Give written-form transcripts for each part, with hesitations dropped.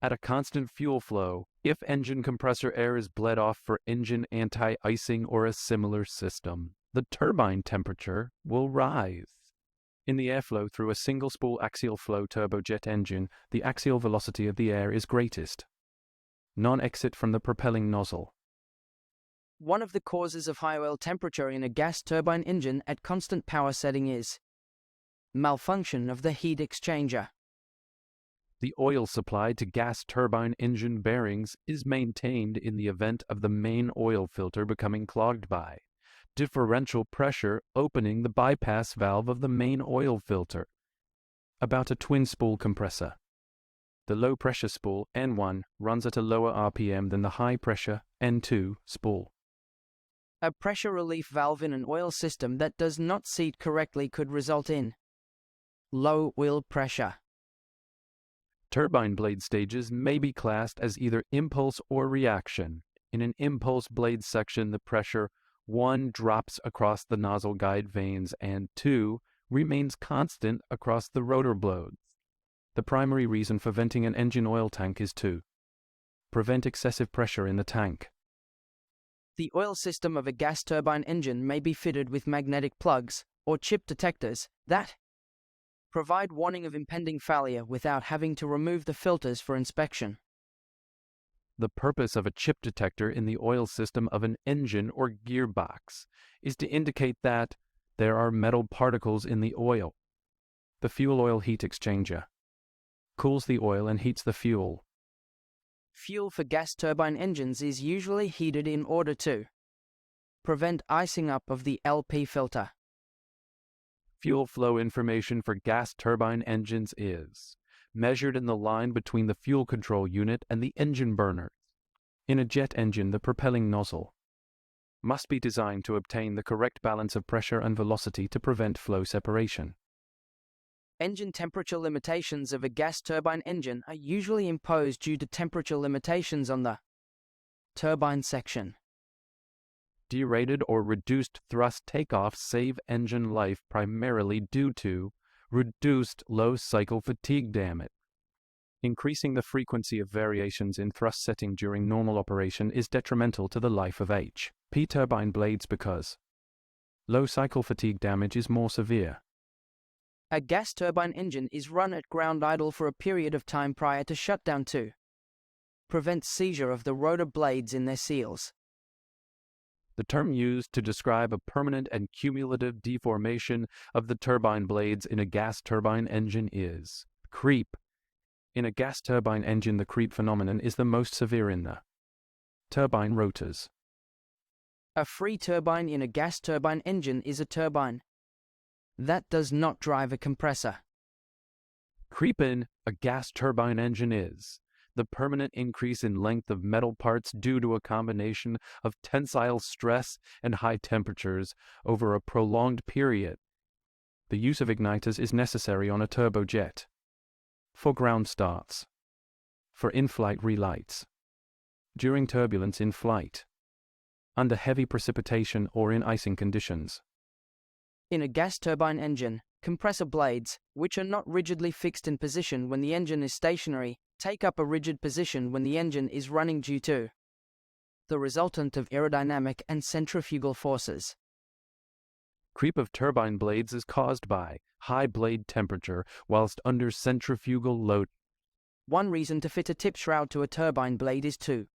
At a constant fuel flow, if engine compressor air is bled off for engine anti-icing or a similar system, the turbine temperature will rise. In the airflow through a single-spool axial flow turbojet engine, the axial velocity of the air is greatest. Non-exit from the propelling nozzle. One of the causes of high oil temperature in a gas turbine engine at constant power setting is malfunction of the heat exchanger. The oil supplied to gas turbine engine bearings is maintained in the event of the main oil filter becoming clogged by differential pressure opening the bypass valve of the main oil filter. About a twin-spool compressor. The low-pressure spool, N1, runs at a lower RPM than the high-pressure, N2, spool. A pressure relief valve in an oil system that does not seat correctly could result in low oil pressure. Turbine blade stages may be classed as either impulse or reaction. In an impulse blade section, the pressure 1 drops across the nozzle guide vanes and 2 remains constant across the rotor blades. The primary reason for venting an engine oil tank is to prevent excessive pressure in the tank. The oil system of a gas turbine engine may be fitted with magnetic plugs or chip detectors that provide warning of impending failure without having to remove the filters for inspection. The purpose of a chip detector in the oil system of an engine or gearbox is to indicate that there are metal particles in the oil. The fuel oil heat exchanger cools the oil and heats the fuel. Fuel for gas turbine engines is usually heated in order to prevent icing up of the LP filter. Fuel flow information for gas turbine engines is measured in the line between the fuel control unit and the engine burners. In a jet engine, the propelling nozzle must be designed to obtain the correct balance of pressure and velocity to prevent flow separation. Engine temperature limitations of a gas turbine engine are usually imposed due to temperature limitations on the turbine section. Derated or reduced thrust takeoffs save engine life primarily due to reduced low cycle fatigue damage. Increasing the frequency of variations in thrust setting during normal operation is detrimental to the life of HP turbine blades because low cycle fatigue damage is more severe. A gas turbine engine is run at ground idle for a period of time prior to shutdown to prevent seizure of the rotor blades in their seals. The term used to describe a permanent and cumulative deformation of the turbine blades in a gas turbine engine is creep. In a gas turbine engine, the creep phenomenon is the most severe in the turbine rotors. A free turbine in a gas turbine engine is a turbine that does not drive a compressor. Creep in a gas turbine engine is the permanent increase in length of metal parts due to a combination of tensile stress and high temperatures over a prolonged period. The use of igniters is necessary on a turbojet. For ground starts. For in-flight relights. During turbulence in flight. Under heavy precipitation or in icing conditions. In a gas turbine engine, compressor blades, which are not rigidly fixed in position when the engine is stationary, take up a rigid position when the engine is running due to the resultant of aerodynamic and centrifugal forces. Creep of turbine blades is caused by high blade temperature whilst under centrifugal load. One reason to fit a tip shroud to a turbine blade is to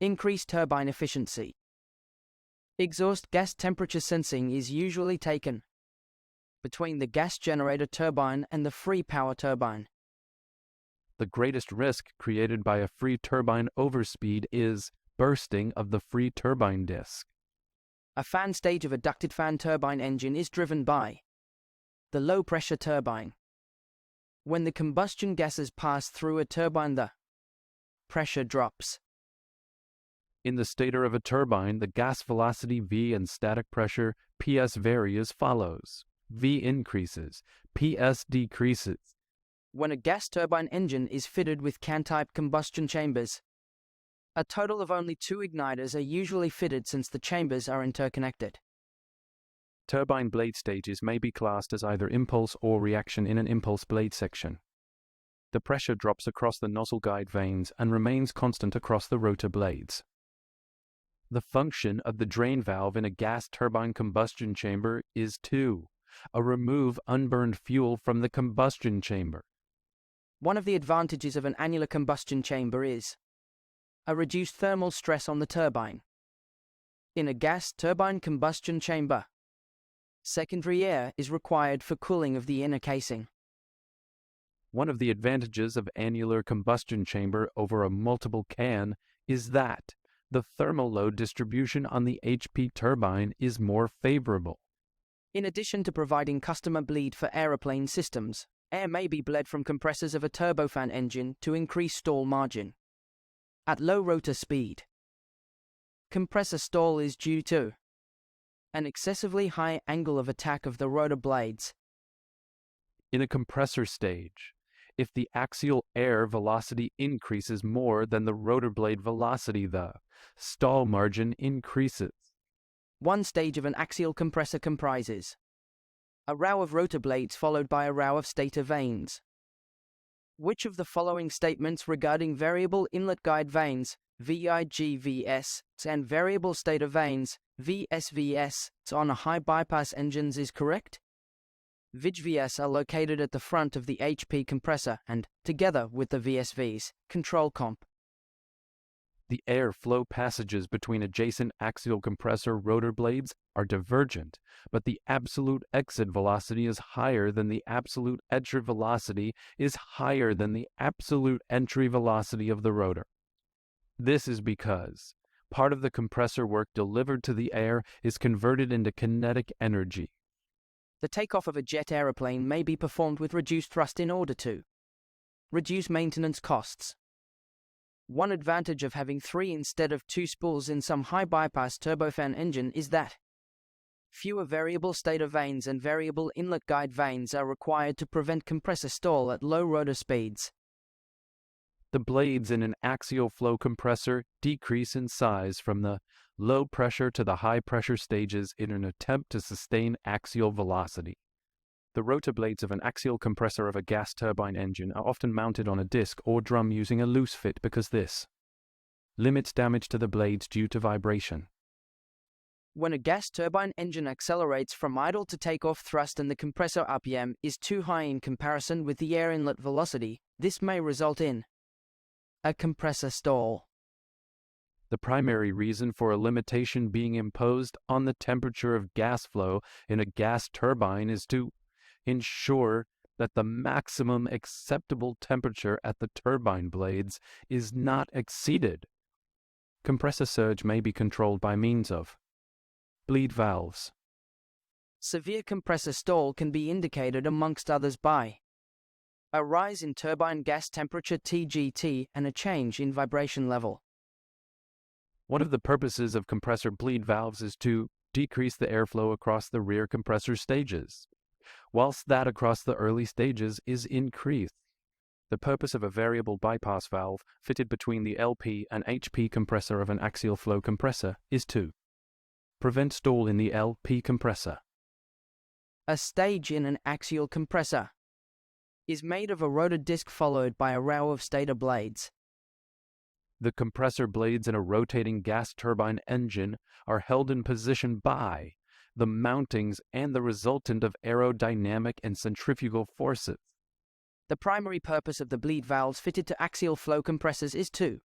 increase turbine efficiency. Exhaust gas temperature sensing is usually taken between the gas generator turbine and the free power turbine. The greatest risk created by a free turbine overspeed is bursting of the free turbine disc. A fan stage of a ducted fan turbine engine is driven by the low-pressure turbine. When the combustion gases pass through a turbine, the pressure drops. In the stator of a turbine, the gas velocity V and static pressure PS vary as follows. V increases, PS decreases. When a gas turbine engine is fitted with can-type combustion chambers, a total of only 2 igniters are usually fitted since the chambers are interconnected. Turbine blade stages may be classed as either impulse or reaction in an impulse blade section. The pressure drops across the nozzle guide vanes and remains constant across the rotor blades. The function of the drain valve in a gas turbine combustion chamber is to remove unburned fuel from the combustion chamber. One of the advantages of an annular combustion chamber is a reduced thermal stress on the turbine. In a gas turbine combustion chamber, secondary air is required for cooling of the inner casing. One of the advantages of annular combustion chamber over a multiple can is that the thermal load distribution on the HP turbine is more favorable. In addition to providing customer bleed for aeroplane systems, air may be bled from compressors of a turbofan engine to increase stall margin. At low rotor speed, compressor stall is due to an excessively high angle of attack of the rotor blades. In a compressor stage, if the axial air velocity increases more than the rotor blade velocity, the stall margin increases. One stage of an axial compressor comprises a row of rotor blades followed by a row of stator vanes. Which of the following statements regarding variable inlet guide vanes, VIGVS, and variable stator vanes, VSVS, on high bypass engines is correct? VIGVS are located at the front of the HP compressor and, together with the VSVs, control comp. The air flow passages between adjacent axial compressor rotor blades are divergent, but the absolute exit velocity is higher than the absolute entry velocity is higher than the absolute entry velocity of the rotor. This is because part of the compressor work delivered to the air is converted into kinetic energy. The takeoff of a jet aeroplane may be performed with reduced thrust in order to reduce maintenance costs. One advantage of having 3 instead of 2 spools in some high-bypass turbofan engine is that fewer variable stator vanes and variable inlet guide vanes are required to prevent compressor stall at low rotor speeds. The blades in an axial flow compressor decrease in size from the low pressure to the high pressure stages in an attempt to sustain axial velocity. The rotor blades of an axial compressor of a gas turbine engine are often mounted on a disc or drum using a loose fit because this limits damage to the blades due to vibration. When a gas turbine engine accelerates from idle to takeoff thrust and the compressor RPM is too high in comparison with the air inlet velocity, this may result in a compressor stall. The primary reason for a limitation being imposed on the temperature of gas flow in a gas turbine is to ensure that the maximum acceptable temperature at the turbine blades is not exceeded. Compressor surge may be controlled by means of bleed valves. Severe compressor stall can be indicated amongst others by a rise in turbine gas temperature TGT and a change in vibration level. One of the purposes of compressor bleed valves is to decrease the airflow across the rear compressor stages, whilst that across the early stages is increased. The purpose of a variable bypass valve fitted between the LP and HP compressor of an axial flow compressor is to prevent stall in the LP compressor. A stage in an axial compressor is made of a rotor disc followed by a row of stator blades. The compressor blades in a rotating gas turbine engine are held in position by the mountings and the resultant of aerodynamic and centrifugal forces. The primary purpose of the bleed valves fitted to axial flow compressors is to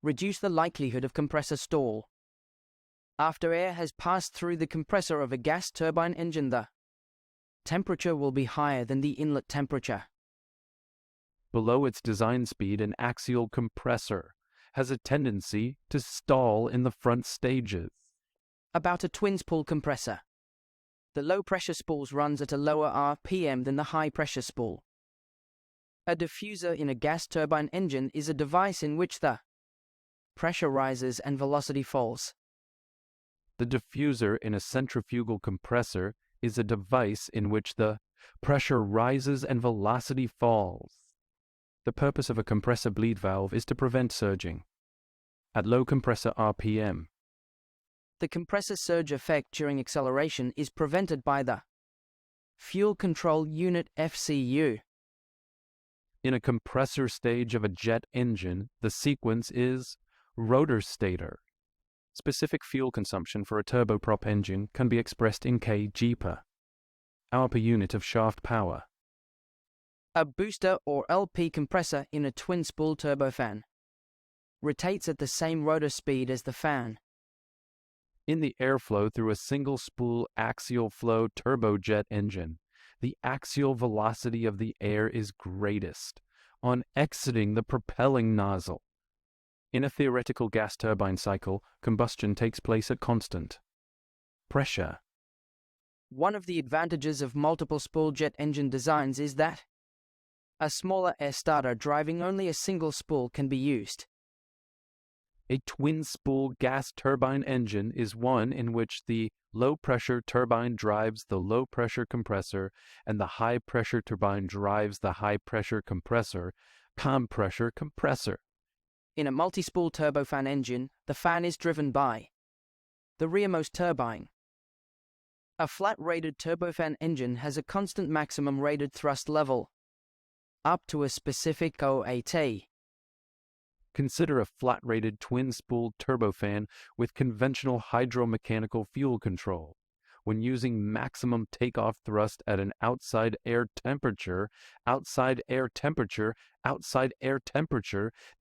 reduce the likelihood of compressor stall. After air has passed through the compressor of a gas turbine engine, the temperature will be higher than the inlet temperature. Below its design speed, an axial compressor has a tendency to stall in the front stages. About a twin spool compressor, the low pressure spools runs at a lower RPM than the high pressure spool. A diffuser in a gas turbine engine is a device in which the pressure rises and velocity falls. The diffuser in a centrifugal compressor is a device in which the pressure rises and velocity falls. The purpose of a compressor bleed valve is to prevent surging at low compressor RPM. The compressor surge effect during acceleration is prevented by the fuel control unit FCU. In a compressor stage of a jet engine, the sequence is rotor stator. Specific fuel consumption for a turboprop engine can be expressed in kg per hour per unit of shaft power. A booster or LP compressor in a twin-spool turbofan rotates at the same rotor speed as the fan. In the airflow through a single-spool axial flow turbojet engine, the axial velocity of the air is greatest on exiting the propelling nozzle. In a theoretical gas turbine cycle, combustion takes place at constant pressure. One of the advantages of multiple spool jet engine designs is that a smaller air starter driving only a single spool can be used. A twin-spool gas turbine engine is one in which the low-pressure turbine drives the low-pressure compressor and the high-pressure turbine drives the high-pressure compressor, compressor. In a multi-spool turbofan engine, the fan is driven by the rearmost turbine. A flat-rated turbofan engine has a constant maximum rated thrust level, up to a specific OAT. Consider a flat-rated twin-spool turbofan with conventional hydromechanical fuel control. When using maximum takeoff thrust at an outside air temperature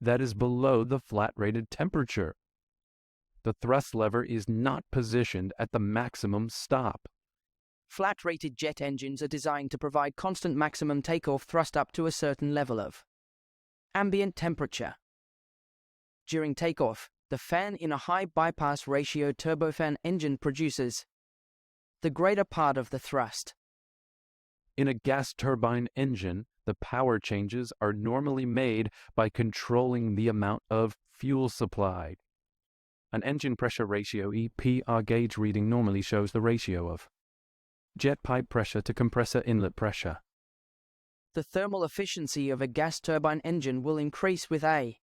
that is below the flat-rated temperature. The thrust lever is not positioned at the maximum stop. Flat-rated jet engines are designed to provide constant maximum takeoff thrust up to a certain level of ambient temperature. During takeoff, the fan in a high bypass ratio turbofan engine produces the greater part of the thrust. In a gas turbine engine, the power changes are normally made by controlling the amount of fuel supplied. An engine pressure ratio EPR gauge reading normally shows the ratio of jet pipe pressure to compressor inlet pressure. The thermal efficiency of a gas turbine engine will increase with a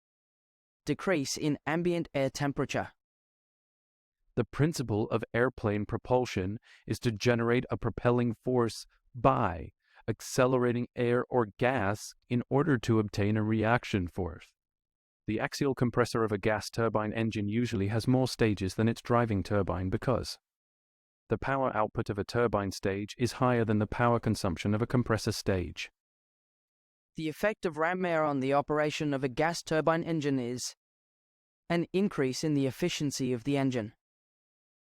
decrease in ambient air temperature. The principle of airplane propulsion is to generate a propelling force by accelerating air or gas in order to obtain a reaction force. The axial compressor of a gas turbine engine usually has more stages than its driving turbine because the power output of a turbine stage is higher than the power consumption of a compressor stage. The effect of ram air on the operation of a gas turbine engine is an increase in the efficiency of the engine.